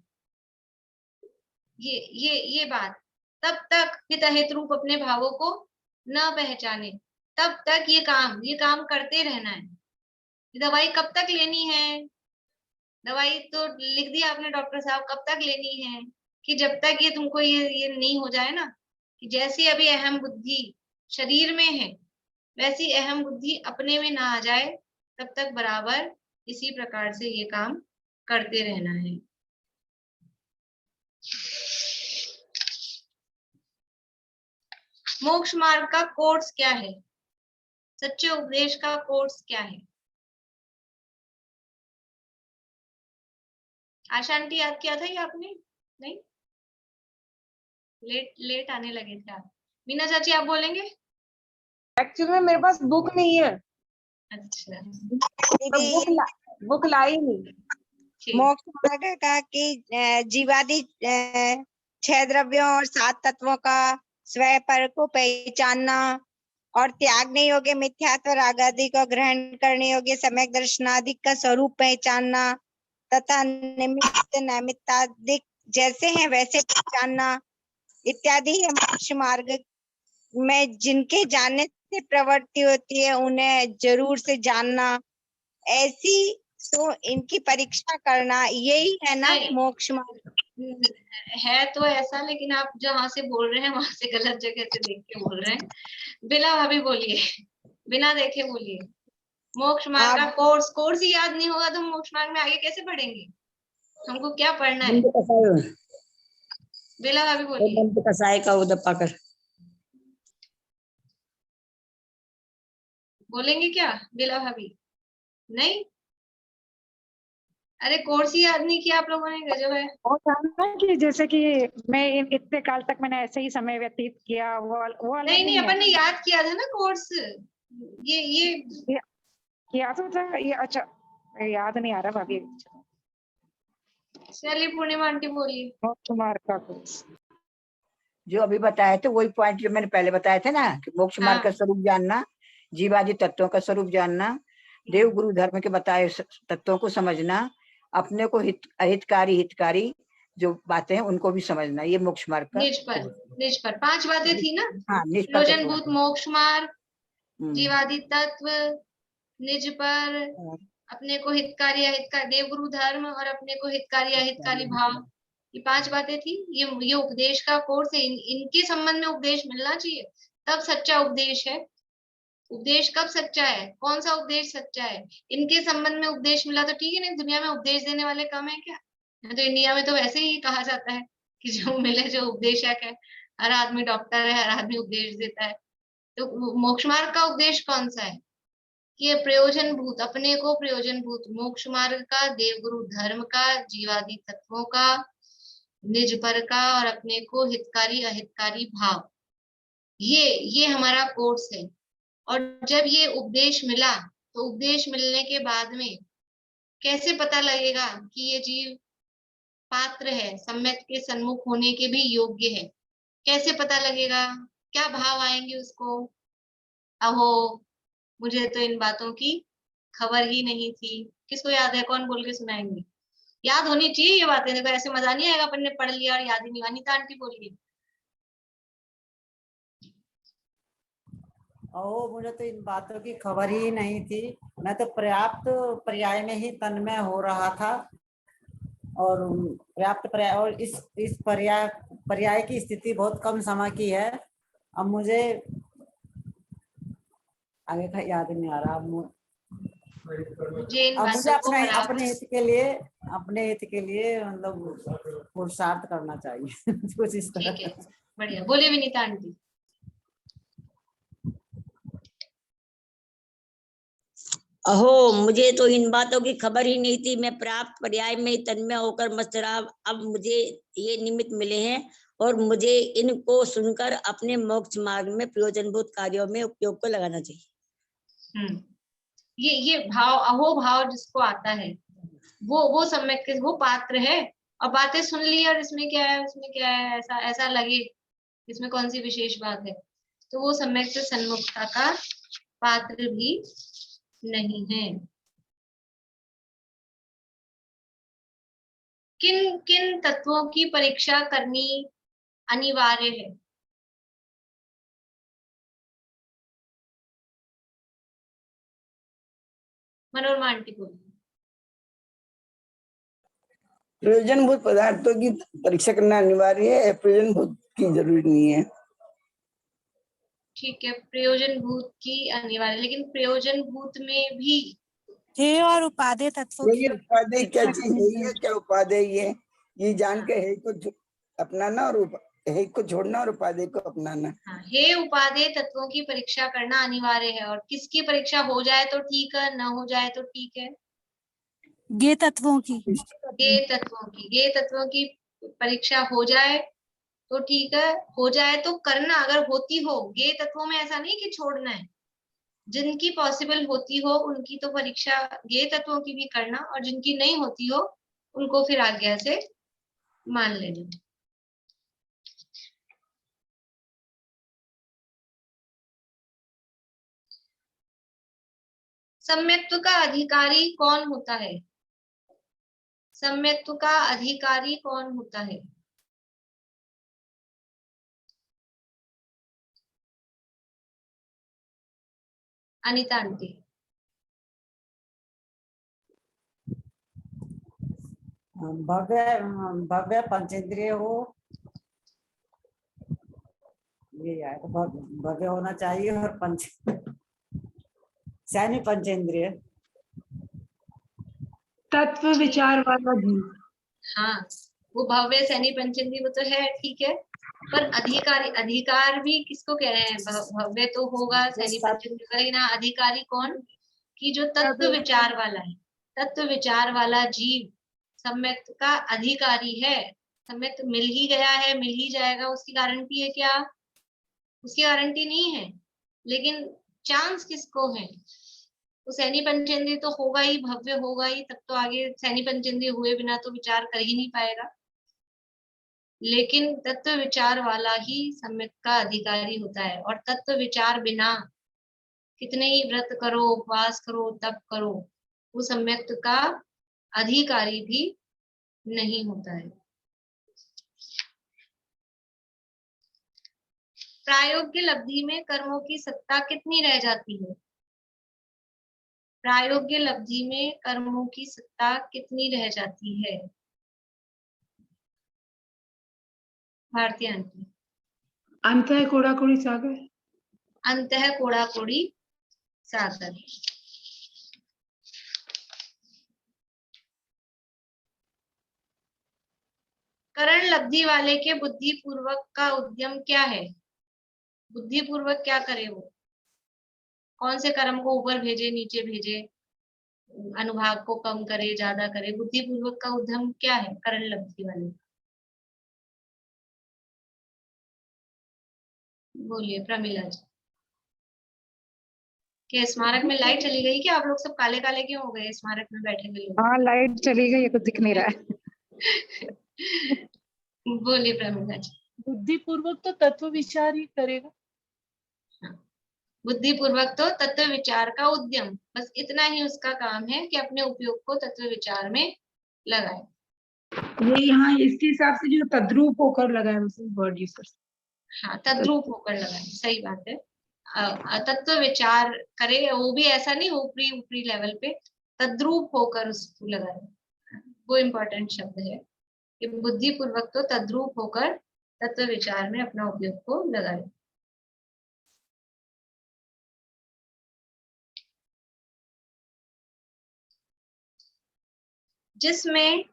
ये बात, तब तक हित अहित रूप अपने भावों को न पहचाने, तब तक ये काम करते रहना है। दवाई कब तक लेनी है? दवाई तो लिख दिया आपने डॉक्टर साहब, कब तक लेनी है? कि जब तक ये तुमको ये नहीं हो जाए ना, कि जैसी अभी अहम बुद्धि शरीर में है वैसी अहम बुद्धि अपने में ना आ जाए, तब तक बराबर इसी प्रकार से ये काम करते रहना है। मोक्ष मार्ग का कोर्स क्या है? सच्चे उपदेश का कोर्स क्या है? आशा आंटी याद किया था ये आपने? नहीं, लेट आने लगे थे आप। मीना चाची आप बोलेंगे? एक्चुअली में मेरे पास बुक नहीं है। अच्छा दीदी बुक लाई नहीं। ठीक। मोक्ष मार्ग का कि जीवादि 6 द्रव्यों और 7 तत्वों का स्वयं पर को पहचानना और त्यागने योग्य मिथ्यात्व रागादि को ग्रहण करने योग्य सम्यक दर्शनादि का स्वरूप पहचानना तथा निमित्त नैमित्तादिक जैसे हैं वैसे पहचानना इत्यादि है मोक्ष मार्ग में। जिनके जानने से प्रवृत्ति होती है उन्हें जरूर से जानना, ऐसी तो इनकी परीक्षा करना, यही है ना नहीं, मोक्ष मार्ग। है तो ऐसा, लेकिन आप जहां से बोल रहे हैं वहां से गलत जगह से देख के बोल रहे हैं। बिना भाभी बोलिए, बिना देखे बोलिए। मोक्ष मार्ग का कोर्स ही याद नहीं होगा तो हम मोक्ष मार्ग में आगे कैसे बढ़ेंगे? हमको क्या पढ़ना है? बेला भाभी बोलिए। कसाई का उदप्पा कर बोलेंगे क्या बेला भाभी? नहीं, अरे कोर्स ही याद नहीं किया आप लोगों ने, गजब है। और जानना कि जैसे कि मैं इतने काल तक मैंने ऐसे ही समय व्यतीत किया, वो अलग नहीं नहीं, है। अपन ने याद किया था ना कोर्स, ये किया तो था ये। अच्छा, याद नहीं आ रहा भाभी। चलिए पूर्णिमा आंटी बोलिए। मोक्ष मार्ग का कोर्स जो अभी बताए थे वही पॉइंट जो मैंने पहले बताए थे ना, कि मोक्ष मार्ग का स्वरूप जानना, जीवादि तत्वों का स्वरूप जानना, देव गुरु धर्म के बताए तत्वों को समझना, अपने को अहितकारी हितकारी जो बातें हैं उनको भी समझना, ये मोक्ष मार्ग का। निज पर 5 बातें थी ना। हाँ, प्रयोजन भूत मोक्ष मार्ग, हम्म। जीवादि तत्व, निज पर, अपने को हितकारी अहितकारी, देव गुरु धर्म, और अपने को हितकारी अहितकारी भाव, ये 5 बातें थी। ये उपदेश का कोर्स है। इनके संबंध में उपदेश मिलना चाहिए, तब सच्चा उपदेश है। उपदेश कब सच्चा है, कौन सा उपदेश सच्चा है? इनके संबंध में उपदेश मिला तो ठीक है, नहीं दुनिया में उपदेश देने वाले कम है क्या? तो इंडिया में तो वैसे ही कहा जाता है कि जो मिले जो उपदेशक है, हर आदमी डॉक्टर है, हर आदमी उपदेश देता है। तो मोक्ष मार्ग का उपदेश कौन सा है? ये प्रयोजन भूत, अपने को प्रयोजन भूत मोक्ष मार्ग का, देव गुरु धर्म का, जीवादि तत्वों का, निज पर का, और अपने को हितकारी अहितकारी भाव, ये हमारा कोर्स है। और जब ये उपदेश मिला, तो उपदेश मिलने के बाद में कैसे पता लगेगा कि ये जीव पात्र है, सम्यक के सन्मुख होने के भी योग्य है? कैसे पता लगेगा? क्या भाव आएंगे उसको? अहो मुझे तो इन बातों की खबर ही नहीं थी। किसको याद है? कौन बोल के सुनाएंगे? याद होनी चाहिए ये बातें, देखो ऐसे मजा नहीं आएगा अपन ने पढ़ लिया और याद ही नहीं। अनीता आंटी बोलिए। मुझे तो इन बातों की खबर ही नहीं थी। मैं तो पर्याप्त पर्याय में ही तन्मय हो रहा था, और पर्याप्त पर्याय, और इस पर्याय की स्थिति बहुत कम समय की है। अब मुझे आगे का याद नहीं आ रहा। मुझे अपने हित के लिए मतलब पुरुषार्थ करना चाहिए कुछ इस तरह। ठीक है, बढ़िया। बोलिए विनीता आंटी। अहो मुझे तो इन बातों की खबर ही नहीं थी। मैं प्राप्त पर्याय में तन्मय होकर मस्त रहा। अब मुझे ये निमित्त मिले हैं और मुझे इनको सुनकर अपने मोक्ष मार्ग में प्रयोजनभूत कार्यों में उपयोग को लगाना चाहिए। ये भाव, अहो भाव जिसको आता है वो सम्यक के, वो पात्र है। और बातें सुन ली और इसमें क्या है उसमें क्या है, ऐसा लगे इसमें कौन सी विशेष बात है, तो वो सम्यक से सन्मुखता का पात्र भी नहीं है। किन किन तत्वों की परीक्षा करनी अनिवार्य है? मनोरमा आंटी बोलिए। प्रयोजनभूत पदार्थों की परीक्षा करना अनिवार्य है, प्रयोजनभूत की जरूरी नहीं है। ठीक है, प्रयोजन भूत की अनिवार्य, लेकिन प्रयोजन भूत में भी हे और उपादेय तत्वों की उपादेय क्या चीज है? ये क्या उपादेय? ये जान के हे को अपनाना और हे को छोड़ना और उपादेय को अपनाना। हे उपादेय तत्वों की परीक्षा करना अनिवार्य है। और किसकी परीक्षा हो जाए तो ठीक है, न हो जाए तो ठीक है? गे तत्वों की। गे तत्वों की परीक्षा हो जाए तो ठीक है, हो जाए तो करना। अगर होती हो गे तत्वों में, ऐसा नहीं कि छोड़ना है। जिनकी पॉसिबल होती हो उनकी तो परीक्षा गे तत्वों की भी करना, और जिनकी नहीं होती हो उनको फिर आज्ञा से मान लेना। सम्यक्त्व का अधिकारी कौन होता है? सम्यक्त्व का अधिकारी कौन होता है? अनीता आंटी। भव्य पंचेंद्रिय हो, ये आए तो भव्य होना चाहिए, और सैन्य पंचेंद्रिय, तत्व विचार वाला भी। हाँ, वो भव्य सैनी पंचेंद्रिय वो तो है, ठीक है, पर अधिकार भी किसको कह रहे हैं? भव्य तो होगा सैनी पंचेंद्रिय, लेकिन अधिकारी कौन? कि जो तत्व विचार वाला है। तत्व विचार वाला जीव सम्यक का अधिकारी है। सम्यक मिल ही गया है, मिल ही जाएगा, उसकी गारंटी है क्या? उसकी गारंटी नहीं है, लेकिन चांस किसको है? तो सैनी पंचेंद्रिय तो होगा ही, भव्य होगा ही, तब तो आगे सैनी पंचेंद्रिय हुए बिना तो विचार कर ही नहीं पाएगा। लेकिन तत्व विचार वाला ही सम्यक का अधिकारी होता है, और तत्व विचार बिना कितने ही व्रत करो, उपवास करो, तप करो, वो सम्यक का अधिकारी भी नहीं होता है। प्रायोग्य लब्धि में कर्मों की सत्ता कितनी रह जाती है? प्रायोग्य लब्धि में कर्मों की सत्ता कितनी रह जाती है? भारती आंटी। अंतः कोड़ा कोड़ी सागर। अंतः कोड़ा कोड़ी सागर। करण लब्धि वाले के बुद्धि पूर्वक का उद्यम क्या है? बुद्धि पूर्वक क्या करे वो? कौन से कर्म को ऊपर भेजे, नीचे भेजे, अनुभाग को कम करे, ज्यादा करे? बुद्धि पूर्वक का उद्यम क्या है करण लब्धि वाले? बोलिए प्रमिला जी। क्या स्मारक में लाइट चली गई? क्या आप लोग सब काले काले क्यों हो गए स्मारक में बैठे हुए लोग? हाँ लाइट चली गई, ये कुछ दिख नहीं रहा है। बोलिए प्रमिला जी। बुद्धि पूर्वक तो तत्व विचार ही करेगा। बुद्धि पूर्वक तो तत्व विचार का उद्यम, बस इतना ही उसका काम है कि अपने उपयोग को तत्व विचार में लगाए। ये यहाँ इसके हिसाब से जो तद्रूप होकर लगा है उसे वर्ड यूज कर। हाँ, तद्रूप होकर लगाए, सही बात है। तत्व विचार करे, वो भी ऐसा नहीं ऊपरी ऊपरी लेवल पे, तद्रूप होकर उसको लगाए, वो इम्पोर्टेंट शब्द है कि बुद्धि पूर्वक तो तद्रूप होकर तत्व विचार में अपना उपयोग को लगाए। जिसमें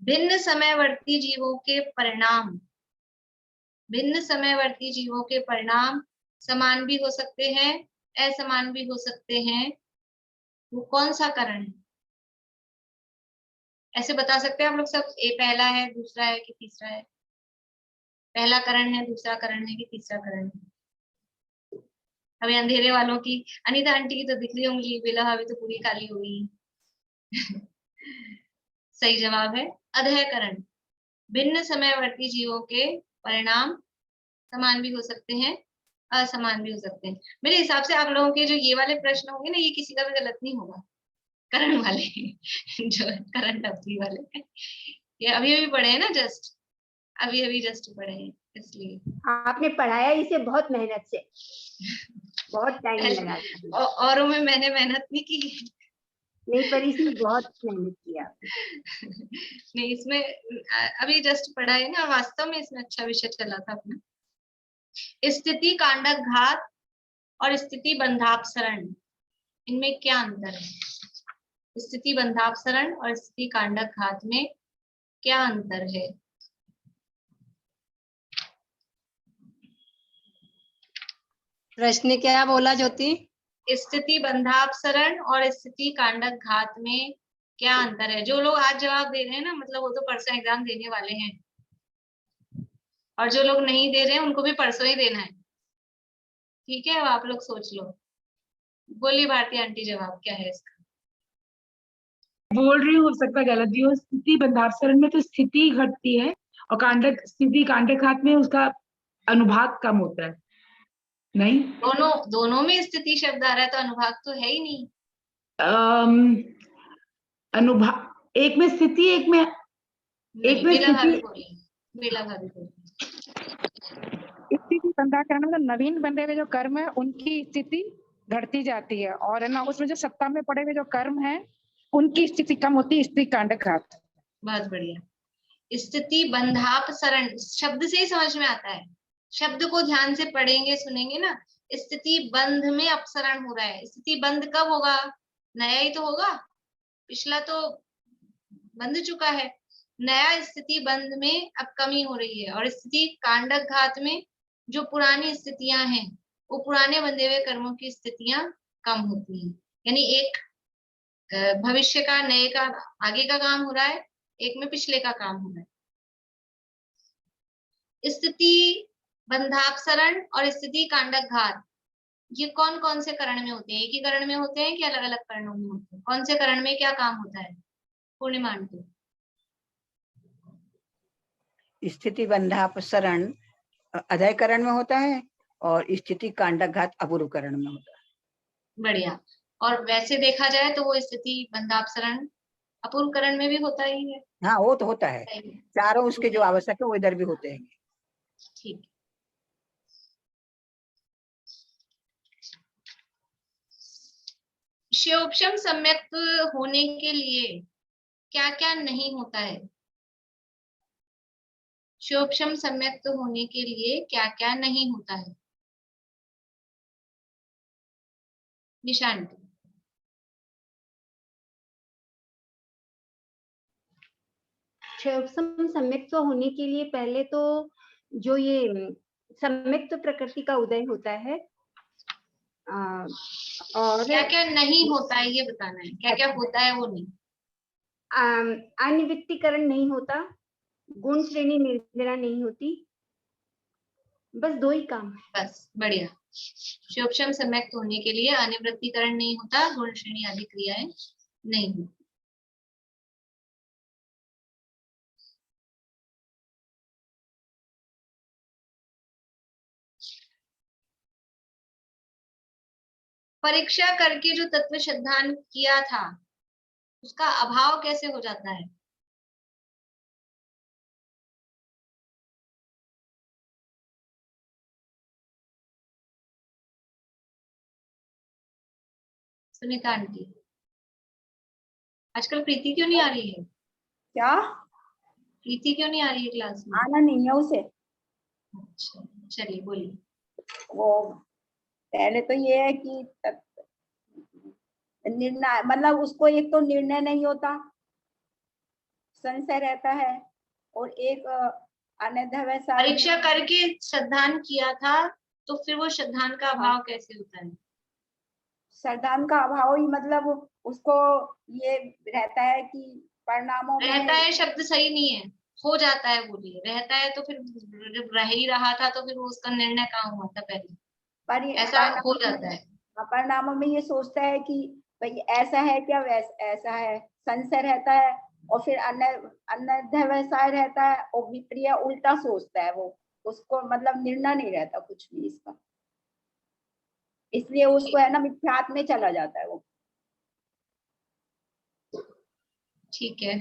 भिन्न समयवर्ती जीवों के परिणाम, भिन्न समयवर्ती जीवों के परिणाम समान भी हो सकते हैं, असमान भी हो सकते हैं, वो कौन सा करण है? ऐसे बता सकते हैं आप लोग सब? ए पहला है, दूसरा है कि तीसरा है? पहला करण है, दूसरा करण है कि तीसरा करण है? अभी अंधेरे वालों की, अनीता आंटी की तो दिख रही होंगी, बेला भाभी तो पूरी काली हो गई। सही जवाब है अधःकरण। भिन्न समयवर्ती जीवों के परिणाम समान भी हो सकते हैं, असमान भी हो सकते हैं। मेरे हिसाब से आप लोगों के जो ये वाले प्रश्न होंगे ना, ये किसी का भी गलत नहीं होगा, करण वाले जो करण लब्धि वाले, ये अभी अभी पढ़े हैं ना, जस्ट अभी जस्ट पढ़े हैं, इसलिए आपने पढ़ाया इसे बहुत मेहनत से, बहुत टाइम लगा। औरों में मैंने मेहनत नहीं की। नहीं, पर इसमें बहुत मेहनत किया। नहीं, इसमें अभी जस्ट पढ़ा है ना, वास्तव में इसमें अच्छा विषय चला था अपना। स्थिति कांडक घात और स्थिति बंधापसरण, इनमें क्या अंतर है? स्थिति बंधापसरण और स्थिति कांडक घात में क्या अंतर है? प्रश्न क्या बोला ज्योति? स्थिति बंधापसरण और स्थिति कांडक घात में क्या अंतर है? जो लोग आज जवाब दे रहे हैं ना, मतलब वो तो परसों एग्जाम देने वाले हैं, और जो लोग नहीं दे रहे हैं उनको भी परसों ही देना है, ठीक है? अब आप लोग सोच लो। बोलिए भारती आंटी, जवाब क्या है इसका? बोल रही हूँ, हो सकता है गलत भी हो। स्थिति बंधापसरण में तो स्थिति घटती है, और कांडक स्थिति कांडक घात में उसका अनुभाग कम होता है। नहीं, दोनों में स्थिति शब्द आ रहा है तो अनुभाग तो है ही नहीं। अनुभाग एक में स्थिति, एक में बेला भाभी बोली। स्थिति बंधाकरण मतलब नवीन बंधे हुए जो कर्म है उनकी स्थिति घटती जाती है, और है ना उसमें जो सत्ता में पड़े हुए जो कर्म है उनकी स्थिति कम होती है, स्थिति कांडक घात। बहुत बढ़िया। स्थिति बंधापसरण शब्द से ही समझ में आता है, शब्द को ध्यान से पढ़ेंगे सुनेंगे ना, स्थिति बंध में अपसरण हो रहा है। स्थिति बंध कब होगा? नया ही तो होगा, पिछला तो बंध चुका है। नया स्थिति बंध में अब कमी हो रही है, और स्थिति कांडक घात में जो पुरानी स्थितियां हैं, वो पुराने बंधे हुए कर्मों की स्थितियां कम होती हैं। यानी एक भविष्य का, नए का, आगे का काम हो रहा है, एक में पिछले का काम हो रहा है। स्थिति बंधापसरण और स्थिति कांडक घात, ये कौन कौन से करण में होते हैं? एक ही करण में होते हैं कि अलग अलग करणों में होते हैं? कौन से करण में क्या काम होता है? पूर्णिमा आंटी। स्थिति बंधापसरण अधयकरण में होता है और स्थिति कांडघात अपूर्वकरण में होता है। बढ़िया। और वैसे देखा जाए तो वो स्थिति बंधापसरण अपूर्वकरण में भी होता ही है। हाँ, वो तो होता है, चारों उसके जो आवश्यक है वो इधर भी होते हैं। ठीक। शिवोपशम सम्यक होने के लिए क्या क्या नहीं होता है? शिवोपशम सम्यक होने के लिए क्या क्या नहीं होता है? निशान। क्षयोपशम सम्यक्त होने के लिए पहले तो जो ये सम्यक्त प्रकृति का उदय होता है, और क्या क्या नहीं होता है ये बताना है, क्या क्या होता है वो नहीं। अनिवृत्तिकरण नहीं होता, गुण श्रेणी निर्जरा नहीं होती, बस दो ही काम है। बस, बढ़िया। शिवोपशम सम्यक्त होने के लिए अनिवृत्तिकरण नहीं होता, गुण श्रेणी आदि क्रियाएं नहीं होती। परीक्षा करके जो तत्व सिद्धांत किया था उसका अभाव कैसे हो जाता है? सुनीता आंटी। आजकल प्रीति क्यों नहीं आ रही है? क्या? प्रीति क्यों नहीं आ रही है क्लास में? आना नहीं है उसे। अच्छा, चलिए बोलिए। वो पहले तो ये है कि निर्णय, मतलब उसको एक तो निर्णय नहीं होता, संशय रहता है, और एक अनध्यवसाय। परीक्षा करके सिद्धांत किया था तो फिर वो सिद्धांत का अभाव कैसे होता है? सिद्धांत का अभाव ही मतलब उसको ये रहता है कि परिणामों में रहता है शब्द सही नहीं है, हो जाता है बोलिए। रहता है तो फिर जब रह ही रहा था तो फिर वो उसका निर्णय कहाँ हुआ था पहले? ऐसा हो जाता है। परिणामों में ये सोचता है कि भाई ऐसा है क्या, वैसा ऐसा है, संशय रहता है, और फिर अनध्यवसाय रहता है, और विप्रिय उल्टा सोचता है वो, उसको मतलब निर्णय नहीं रहता कुछ भी इसका, इसलिए उसको है ना मिथ्यात्व में चला जाता है वो। ठीक है,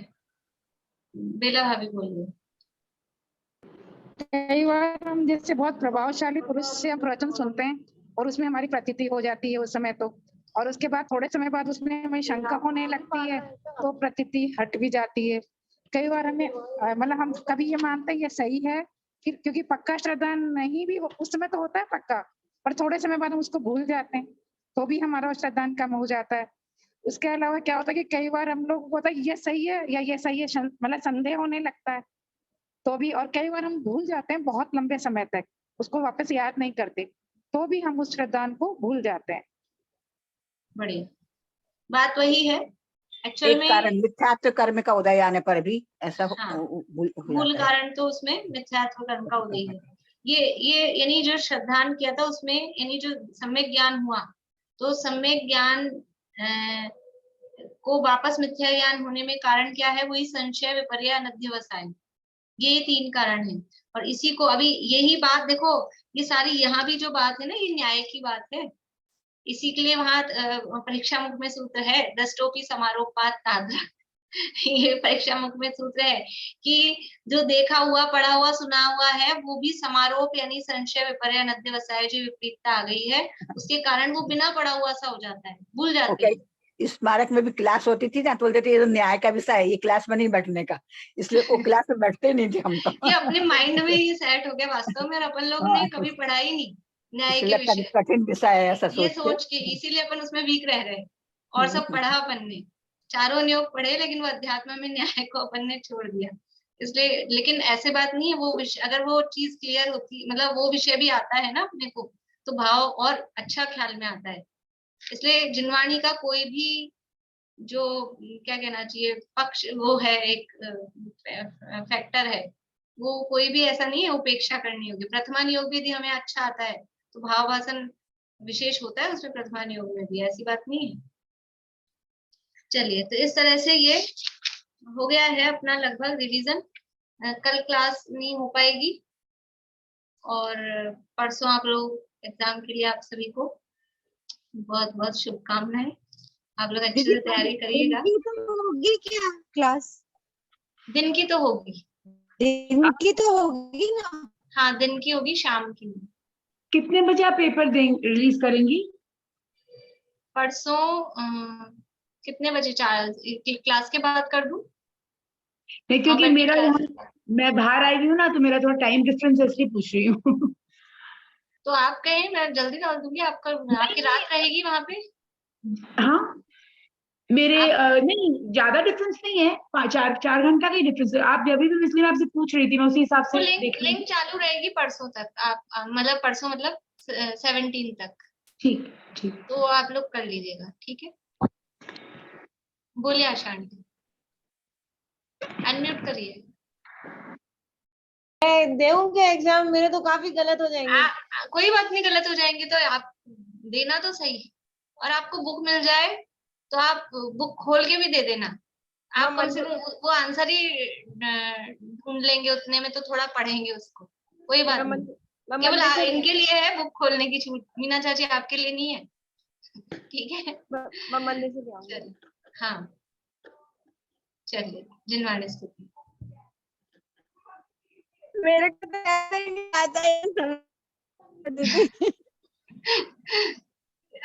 बेला भाभी बोलिए। कई बार हम जैसे बहुत प्रभावशाली पुरुष से हम प्रवचन सुनते हैं और उसमें हमारी प्रतीति हो जाती है उस समय तो, और उसके बाद थोड़े समय बाद उसमें हमें शंका होने लगती है तो प्रतीति हट भी जाती है। कई बार हमें मतलब हम कभी ये मानते हैं ये सही है, फिर क्योंकि पक्का श्रद्धा नहीं भी उस समय तो होता है पक्का, पर थोड़े समय बाद हम उसको भूल जाते हैं तो भी हमारा श्रद्धान कम हो जाता है। उसके अलावा क्या होता है कि कई बार हम लोग को होता है ये सही है या ये सही है, मतलब संदेह होने लगता है तो भी, और कई बार हम भूल जाते हैं बहुत लंबे समय तक, उसको वापस याद नहीं करते तो भी हम उस श्रद्धान को भूल जाते हैं। बढ़िया, बात वही है एक्चुअल एक में। कारण मिथ्यात्व कर्म का उदय आने पर भी ऐसा मूल कारण तो उसमें मिथ्यात्व कर्म का उदय है। ये यानी जो श्रद्धान किया था उसमें यानी जो सम्यक ज्ञान हुआ, तो सम्यक ज्ञान को वापस मिथ्या ज्ञान होने में कारण क्या है? वही संशय, विपर्य, अनध्यवसाय, ये तीन कारण है। और इसी को अभी यही बात देखो, ये सारी यहाँ भी जो बात है ना, ये न्याय की बात है। इसी के लिए वहां परीक्षा मुख में सूत्र है, दृष्टोपि समारोपात तादृ। ये परीक्षा मुख में सूत्र है कि जो देखा हुआ, पढ़ा हुआ, सुना हुआ है वो भी समारोप यानी संशय, विपर्य, अनध्यवसाय जो विपरीतता आ गई है उसके कारण वो बिना पढ़ा हुआ सा हो जाता है, भूल जाते हैं। स्मारक में भी क्लास होती थी ना, तो बोलते थे ये तो न्याय का विषय है, ये क्लास में नहीं बैठने का, इसलिए वो क्लास में बैठते नहीं थे हम तो। ये अपने माइंड में ये सेट हो गया वास्तव में, और अपन लोग ने कभी पढ़ा ही नहीं न्याय के विषय, कठिन विषय है ऐसा ये सोच के, इसीलिए अपन उसमें वीक रह रहे। और सब पढ़ा अपन ने, चारों नियोग पढ़े, लेकिन वो अध्यात्म में न्याय को अपन ने छोड़ दिया। इसलिए, लेकिन ऐसे बात नहीं है, वो अगर वो चीज क्लियर होती, मतलब वो विषय भी आता है ना अपने को, तो भाव और अच्छा ख्याल में आता है। इसलिए जिनवाणी का कोई भी जो क्या कहना चाहिए पक्ष वो है, एक फैक्टर है, वो कोई भी ऐसा नहीं है उपेक्षा करनी होगी। प्रथमा नियोग भी यदि हमें अच्छा आता है तो भाव भाषण विशेष होता है उसमें, प्रथमा नियोग में भी, ऐसी बात नहीं है। चलिए, तो इस तरह से ये हो गया है अपना लगभग रिवीजन। कल क्लास नहीं हो पाएगी और परसों आप लोग एग्जाम के लिए आप सभी को बहुत बहुत शुभकामनाएं। आप लोग अच्छे से तैयारी करिएगा। दिन की तो होगी क्या क्लास? दिन की तो होगी, दिन की तो होगी ना? हाँ दिन की होगी, शाम की। कितने बजे आप पेपर रिलीज करेंगी? परसों कितने बजे? 4 क्लास के बाद कर दूं? नहीं, क्योंकि 9 बजे मेरा क्लास। यहाँ मैं बाहर आई हुई हूँ ना, तो मेरा थोड़ा टाइम डिफरेंस इसलिए पूछ रही हूँ। तो आप कहें मैं जल्दी डाल दूंगी, आपका आपकी रात रहेगी वहां पे? हाँ, मेरे नहीं ज्यादा डिफरेंस नहीं है, 4 घंटा का ही डिफरेंस है। आप अभी भी, इसलिए मैं आपसे पूछ रही थी, मैं उसी हिसाब वो से लिंक देख लूंगी। चालू रहेगी परसों तक। आप मतलब परसों मतलब 17 तक। ठीक ठीक। तो आप लोग कर लीजिएगा, ठीक है? बोलिए आशा आंटी, अनम्यूट करिए। दूंगे एग्जाम, मेरे तो काफी गलत हो जाएंगे। कोई बात नहीं, गलत हो जाएंगे तो आप देना तो सही। और आपको बुक मिल जाए तो आप बुक खोल के भी दे देना। आप कम से कम वो आंसर ही ढूंढ लेंगे, उतने में तो थोड़ा पढ़ेंगे उसको, कोई बात नहीं। केवल इनके लिए है बुक खोलने की छूट, मीना चाची आपके लिए नहीं है, ठीक है? मैं मंदिर से जाऊंगी। हाँ चलिए, जिनवाणी स्तुति। मेरे को तो ऐसा ही नहीं आता है दीदी।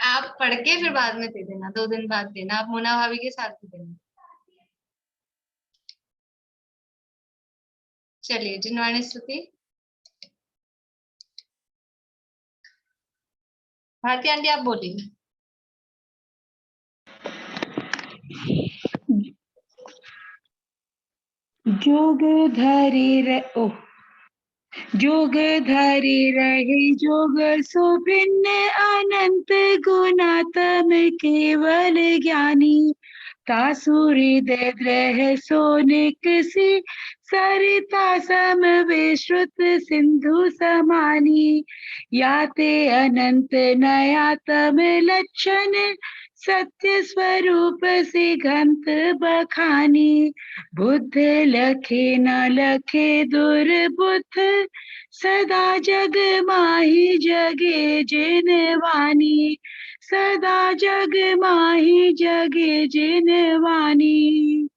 आप पढ़ के फिर बाद में दे देना, 2 दिन बाद देना, आप मोना भाभी के साथ भी देना। चलिए, जिनवाणी स्तुति। भारती आंटी आप बोलिए। जोग धरे ओ जोग धरे रहे जोग सो भिन्न अनंत गुणात्म केवल ज्ञानी, तासुरी द्रह सोनिक सी सरिता सम विश्रुत सिंधु समानी, याते अनंत नयातम लक्षण सत्य स्वरूप सिगंत बखानी, बुद्ध लखे न लखे दुर्बुद्ध सदा जग माही जगे जिन वाणी, सदा जग माही जगे जिन वाणी।